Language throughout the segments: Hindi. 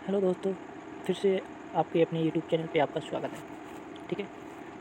हेलो दोस्तों, फिर से आपके अपने यूट्यूब चैनल पे आपका स्वागत है। ठीक है,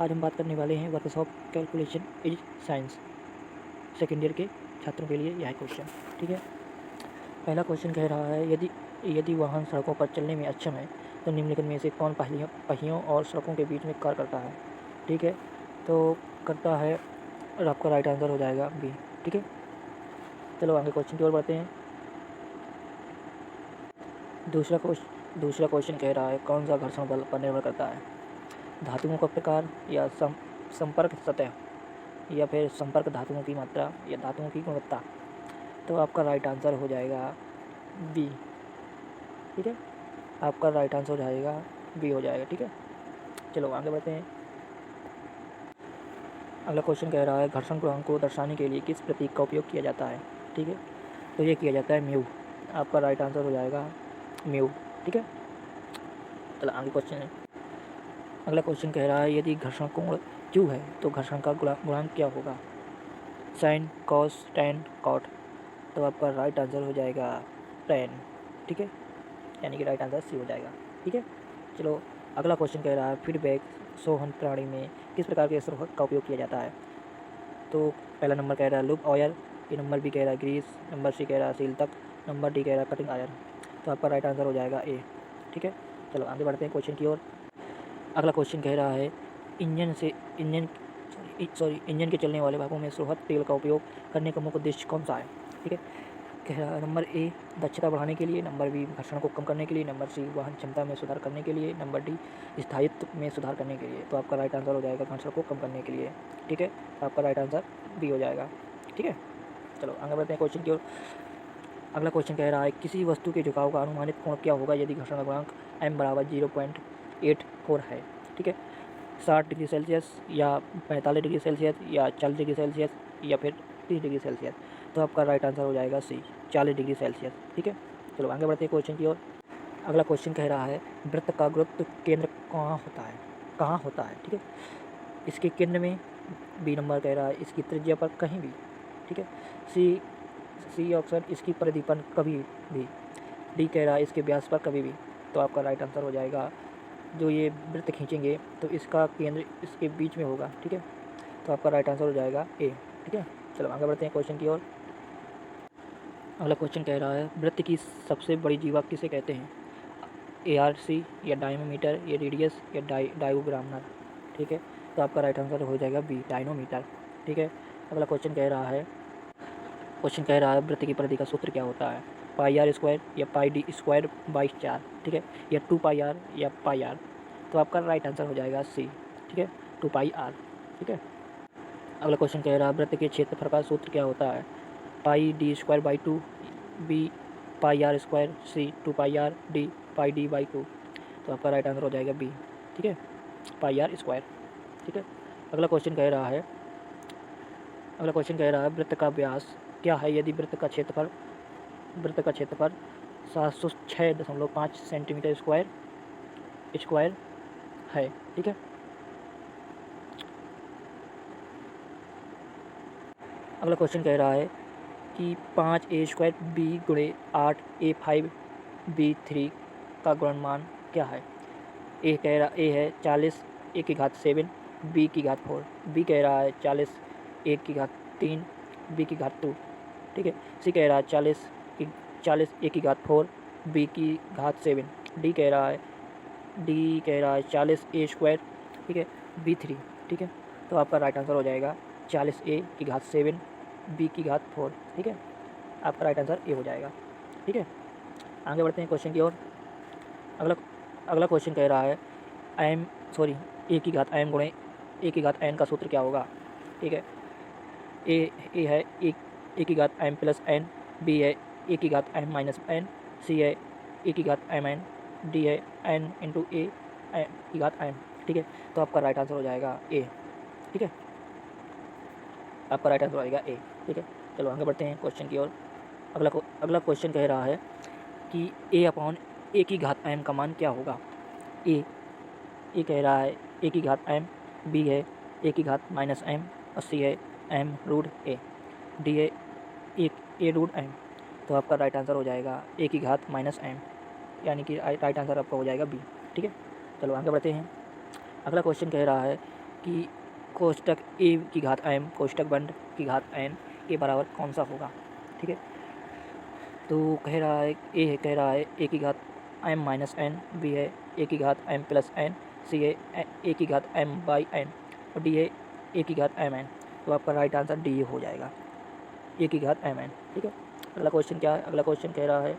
आज हम बात करने वाले हैं workshop calculation is science second year के छात्रों के लिए यह क्वेश्चन। ठीक है, पहला क्वेश्चन कह रहा है यदि यदि वाहन सड़कों पर चलने में अक्षम है तो निम्नलिखित में से कौन पहियों और सड़कों के बीच में कार्य करता है। ठीक है, तो करता है और आपका राइट आंसर हो जाएगा बी। ठीक है, चलो आगे क्वेश्चन की ओर बढ़ते हैं। दूसरा क्वेश्चन कह रहा है कौन सा घर्षण बल पर निर्भर करता है, धातुओं का प्रकार या संपर्क सतह या फिर संपर्क धातुओं की मात्रा या धातुओं की गुणवत्ता। तो आपका राइट आंसर हो जाएगा बी। ठीक है, आपका राइट आंसर हो जाएगा बी हो जाएगा। ठीक है, चलो आगे बढ़ते हैं। अगला क्वेश्चन कह रहा है घर्षण गुणांक को दर्शाने के लिए किस प्रतीक का उपयोग किया जाता है। ठीक है, तो ये किया जाता है म्यू। आपका राइट आंसर हो जाएगा म्यू। ठीक है, चलो आगे क्वेश्चन है। अगला क्वेश्चन कह रहा है यदि घर्षण कोण क्यू है तो घर्षण का गुणांक क्या होगा, साइन कॉस टैन कॉट। तो आपका राइट आंसर हो जाएगा टैन। ठीक है, यानी कि राइट आंसर सी हो जाएगा। ठीक है, चलो अगला क्वेश्चन कह रहा है फीडबैक सोहन प्रणाली में किस प्रकार के स्रोत का उपयोग किया जाता है। तो पहला नंबर कह रहा है लूप ऑयल, ये नंबर बी कह रहा है ग्रीस, नंबर सी कह रहा है सील तक, नंबर डी कह रहा है कटिंग आयरन। तो आपका राइट आंसर हो जाएगा ए। ठीक है, चलो आगे बढ़ते हैं क्वेश्चन की ओर। अगला क्वेश्चन कह रहा है इंजन के चलने वाले भागों में सुरहत तेल का उपयोग करने का मुख्य उद्देश्य कौन सा है। ठीक है, कह रहा है नंबर ए दक्षता बढ़ाने के लिए, नंबर बी घर्षण को कम करने के लिए, नंबर सी वाहन क्षमता में सुधार करने के लिए, नंबर डी स्थायित्व में सुधार करने के लिए। तो आपका राइट आंसर हो जाएगा घर्षण को कम करने के लिए। ठीक है, आपका राइट आंसर बी हो जाएगा। ठीक है, चलो आगे बढ़ते हैं क्वेश्चन की ओर। अगला क्वेश्चन कह रहा है किसी वस्तु के झुकाव का अनुमानित कोण क्या होगा यदि घर्षण का गुणांक m बराबर 0.84 है। ठीक है, 60 डिग्री सेल्सियस या 45 डिग्री सेल्सियस या 40 डिग्री सेल्सियस या फिर 30 डिग्री सेल्सियस। तो आपका राइट आंसर हो जाएगा सी, 40 डिग्री सेल्सियस। ठीक है, चलो आगे बढ़ते हैं क्वेश्चन की ओर। अगला क्वेश्चन कह रहा है वृत्त का गुरुत्व केंद्र कहाँ होता है। ठीक है, इसके केंद्र में, बी नंबर कह रहा है इसकी त्रिज्या पर कहीं भी। ठीक है, सी सी ऑप्शन इसकी परिधि पर कभी भी, डी कह रहा है इसके व्यास पर कभी भी। तो आपका राइट आंसर हो जाएगा जो ये वृत्त खींचेंगे तो इसका केंद्र इसके बीच में होगा। ठीक है, तो आपका राइट आंसर हो जाएगा ए। ठीक है, चलो आगे बढ़ते हैं क्वेश्चन की ओर। अगला क्वेश्चन कह रहा है वृत्त की सबसे बड़ी जीवा किसे कहते हैं, ARC या डायमीटर या रेडियस या डायोग्रामर। ठीक है, तो आपका राइट आंसर हो जाएगा बी, डायनोमीटर। ठीक है, अगला क्वेश्चन कह रहा है वृत्त की परिधि का सूत्र क्या होता है, पाई आर स्क्वायर या पाई डी स्क्वायर बाई 4। ठीक है, या 2 पाई आर या पाई आर। तो आपका राइट आंसर हो जाएगा सी। ठीक है, 2 पाई आर। ठीक है, अगला क्वेश्चन कह रहा है वृत्त के क्षेत्रफल का सूत्र क्या होता है, pi D square by 2, B pi R square, C 2 pi R, D pi D by 2। तो आपका राइट आंसर हो जाएगा बी। ठीक है, पाई आर स्क्वायर। ठीक है, अगला क्वेश्चन कह रहा है वृत्त का व्यास क्या है यदि वृत्त का क्षेत्रफल 706.5 सेंटीमीटर स्क्वायर है। ठीक है, अगला क्वेश्चन कह रहा है कि 5a स्क्वायर बी गुणे 8a5 b3 का गुणनमान क्या है। ए है 40 ए की घात 7 बी की घात 4, बी कह रहा है 40 ए की घात 3 बी की घात 2। ठीक है, सी कह रहा है 40 ए की घात 4 बी की घात 7, डी कह रहा है 40 ए स्क्वायर। ठीक है, b3। ठीक है, तो आपका राइट आंसर हो जाएगा 40 ए की घात 7 बी की घात 4। ठीक है, आपका राइट आंसर ए हो जाएगा। ठीक है, आगे बढ़ते हैं क्वेश्चन की ओर। अगला अगला क्वेश्चन कह रहा है ए की घात एम गुणे ए की घात एन का सूत्र क्या होगा। ठीक है, ए है ए की घात एम प्लस एन, बी है ए की घात एम माइनस एन, सी है ए की घात एम एन, डी है एन इंटू ए की घात एम। ठीक है, तो आपका राइट आंसर हो जाएगा ए। ठीक है, आपका राइट आंसर हो जाएगा ए। ठीक है, चलो आगे बढ़ते हैं क्वेश्चन की ओर। अगला क्वेश्चन कह रहा है कि ए अपॉन ए की घात एम का मान क्या होगा। ए कह रहा है ए की घात एम, बी है ए की घात माइनस एम और सी है एम रूट ए, डी है ए रूट एम। तो आपका राइट आंसर हो जाएगा ए की घात माइनस एम। यानी कि राइट आंसर आपका हो जाएगा बी। ठीक है, चलो आगे बढ़ते हैं। अगला क्वेश्चन कह रहा है कि कोष्टक ए की घात m कोष्टक बंद की घात n के बराबर कौन सा होगा। ठीक है, तो कह रहा है ए है, कह रहा है ए की घात m माइनस एन, बी है ए की घात m प्लस एन, सी है ए की घात m बाई एन और डी है ए की घात m n। तो आपका राइट आंसर डी हो जाएगा, ए की घात m n। ठीक है, अगला क्वेश्चन क्या है, अगला क्वेश्चन कह रहा है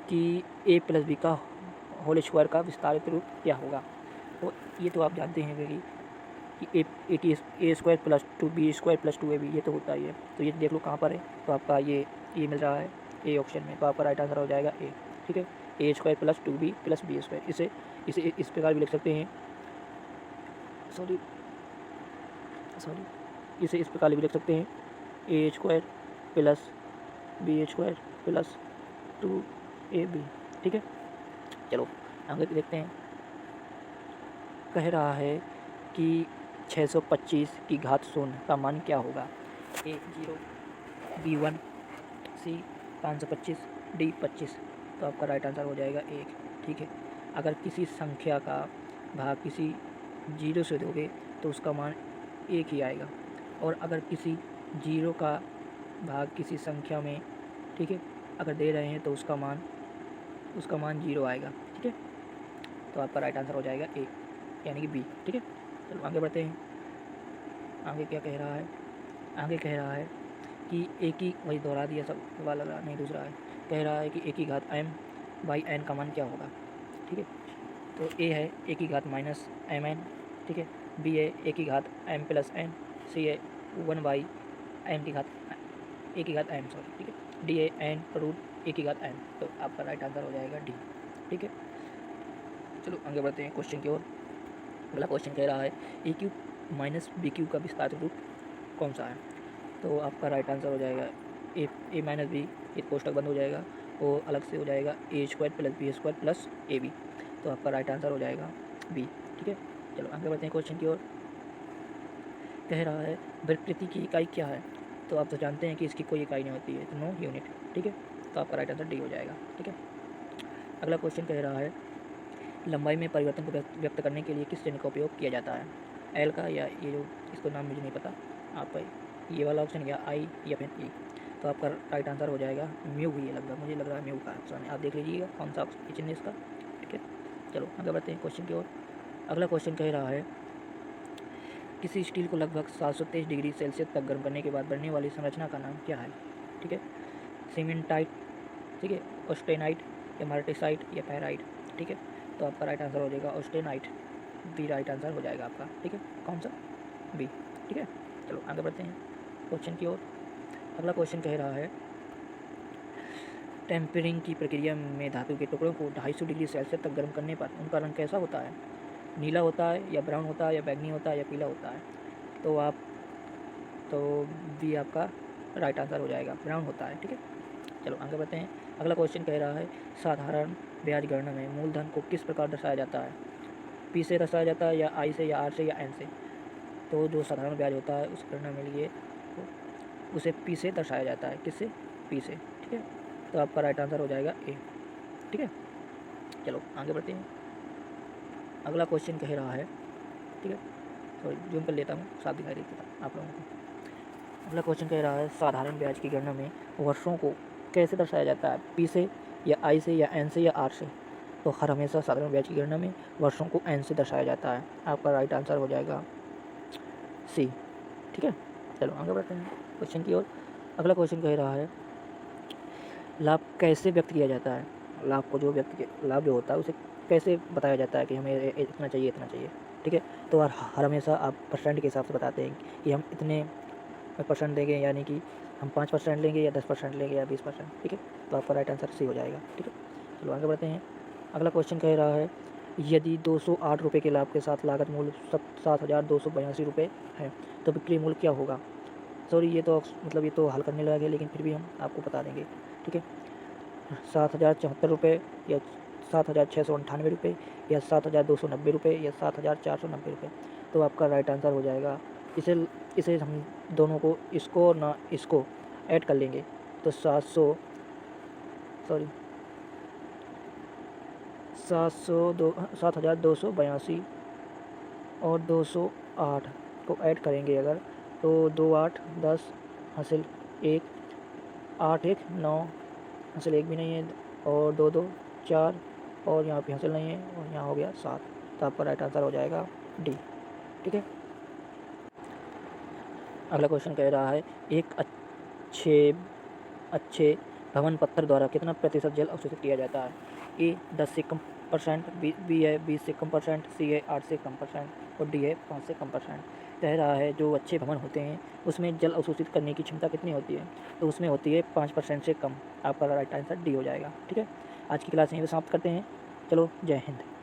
कि ए प्लस बी का होल स्क्वायर का विस्तारित रूप क्या होगा। तो ये तो आप जानते हैं कि ए की A square plus 2b square plus 2ab ये तो होता ही है। तो ये देख लो कहाँ पर है, तो आपका ये मिल रहा है ए ऑप्शन में, तो आपका राइट आंसर हो जाएगा ए। ठीक है, A square plus 2b plus B square, इसे इसे इस प्रकार भी लिख सकते हैं, सॉरी इसे इस प्रकार भी लिख सकते हैं, A square plus B square plus 2ab। ठीक है, चलो आगे देखते हैं। कह रहा है कि 625 की घात शून्य का मान क्या होगा। ए 0, बी 1, सी 525, डी 25। तो आपका राइट आंसर हो जाएगा 1। ठीक है, अगर किसी संख्या का भाग किसी 0 से दोगे तो उसका मान 1 ही आएगा, और अगर किसी 0 का भाग किसी संख्या में, ठीक है, अगर दे रहे हैं तो उसका मान 0 आएगा। ठीक है, तो आपका राइट आंसर हो जाएगा ए यानी कि बी। ठीक है, चलो आगे बढ़ते हैं। आगे क्या कह रहा है, आगे कह रहा है कि ए की, वही दोहरा दिया सब वाला नहीं, दूसरा है, कह रहा है कि ए की घात m बाई n का मान क्या होगा। ठीक है, तो ए है ए की घात माइनस एम एन, ठीक है, बी है ए की घात m प्लस एन, सी है 1 बाई एन की घात ए की घात m सॉरी। ठीक है, डी है एन रूट ए की घात n। तो आपका राइट आंसर हो जाएगा डी। ठीक है, चलो आगे बढ़ते हैं क्वेश्चन की ओर। अगला क्वेश्चन कह रहा है ए क्यूब माइनस बी क्यूब का विस्तारित रूप कौन सा है। तो आपका राइट आंसर हो जाएगा ए माइनस बी, ये कोष्टक बंद हो जाएगा और अलग से हो जाएगा A square plus B square plus A B. तो आपका राइट आंसर हो जाएगा बी। ठीक है, चलो आगे बढ़ते हैं क्वेश्चन की ओर। कह रहा है विकृति की इकाई क्या है। तो आप तो जानते हैं कि इसकी कोई इकाई नहीं होती है, तो नो यूनिट। ठीक है, तो आपका राइट आंसर डी हो जाएगा। ठीक है, अगला क्वेश्चन कह रहा है लंबाई में परिवर्तन को व्यक्त करने के लिए किस चिन्ह का उपयोग किया जाता है। एल का, या ये जो इसको नाम मुझे नहीं पता, आप ये वाला ऑप्शन या आई या फिर ई। तो आपका राइट आंसर हो जाएगा म्यू ही लगभग, मुझे लग रहा है म्यू का ऑप्शन है, आप देख लीजिएगा कौन सा चिन्ह है इसका। ठीक है, चलो आगे बढ़ते हैं क्वेश्चन की ओर। अगला क्वेश्चन कह रहा है किसी स्टील को लगभग 723 डिग्री सेल्सियस तक गर्म करने के बाद बनने वाली संरचना का नाम क्या है। ठीक है, सीमेंटाइट, ठीक है, ऑस्टेनाइट या मार्टेसाइट या पैराइट। ठीक है, तो आपका राइट आंसर हो जाएगा ऑस्टेनाइट, बी राइट आंसर हो जाएगा आपका। ठीक है, कौन सा, बी। ठीक है, चलो आगे बढ़ते हैं क्वेश्चन की ओर। अगला क्वेश्चन कह रहा है टेम्परिंग की प्रक्रिया में धातु के टुकड़ों को 250 डिग्री सेल्सियस तक गर्म करने पर उनका रंग कैसा होता है। नीला होता है या ब्राउन होता है या बैंगनी होता है या पीला होता है। तो बी आपका राइट आंसर हो जाएगा, ब्राउन होता है। ठीक है, चलो आगे बढ़ते हैं। अगला क्वेश्चन कह रहा है साधारण ब्याज गणना में मूलधन को किस प्रकार दर्शाया जाता है। पी से दर्शाया जाता है, या आई से, या आर से, या एन से। तो जो साधारण ब्याज होता है उस गणना में लिए उसे पी से दर्शाया जाता है, किससे, पी से। ठीक है, तो आपका राइट आंसर हो जाएगा ए। ठीक है, चलो आगे बढ़ते हैं। अगला क्वेश्चन कह रहा है, ठीक है, सॉरी जूम कर लेता हूँ, साफ दिखाई देता था आप लोगों को। अगला क्वेश्चन कह रहा है साधारण ब्याज की गणना में वर्षों को कैसे दर्शाया जाता है, पी से, या आई से, या एन से, या आर से। तो हर हमेशा साधारण ब्याज की गणना में वर्षों को एन से दर्शाया जाता है। आपका राइट आंसर हो जाएगा सी। ठीक है, चलो आगे बढ़ते हैं क्वेश्चन की ओर। अगला क्वेश्चन कह रहा है लाभ कैसे व्यक्त किया जाता है। लाभ को जो लाभ जो होता है उसे कैसे बताया जाता है कि हमें इतना चाहिए, इतना चाहिए। ठीक है, तो हर हमेशा आप परसेंट के हिसाब से बताते हैं कि हम इतने परसेंट देंगे, यानी कि हम 5% लेंगे या 10% लेंगे या 20%। ठीक है, तो आपका राइट आंसर सी हो जाएगा। ठीक है, चलो आगे बढ़ते हैं। अगला क्वेश्चन कह रहा है यदि 208 रुपये के लाभ के साथ लागत मूल्य 7,282 रुपये है तो बिक्री मूल्य क्या होगा। सॉरी ये तो मतलब ये तो हल करने लगे, लेकिन फिर भी हम आपको बता देंगे। ठीक है, 7,074 रुपये, या 7,698 रुपये, या 7,290 रुपये, या 7,490 रुपये। तो आपका राइट आंसर हो जाएगा, इसे हम दोनों को, इसको और ना इसको ऐड कर लेंगे तो 700, सॉरी 7,282 और 208 को ऐड करेंगे अगर, तो 2 8 10 हासिल 1, 8 1 9 हासिल 1 भी नहीं है, और 2 2 4 और यहाँ पे हासिल नहीं है, और यहाँ हो गया 7। तो आपका राइट आंसर हो जाएगा डी। ठीक है। अगला क्वेश्चन कह रहा है एक अच्छे भवन पत्थर द्वारा कितना प्रतिशत जल अवशोषित किया जाता है? ए 10 से कम %, बी है 20 से कम %, सी है 8 से कम % और डी है 5 से कम %। कह रहा है जो अच्छे भवन होते हैं उसमें जल अवशोषित करने की क्षमता कितनी होती है? तो उसमें होती है 5% से कम। आपका राइट आंसर डी हो जाएगा। ठीक है। आज की क्लास यहीं पे समाप्त करते हैं। चलो, जय हिंद।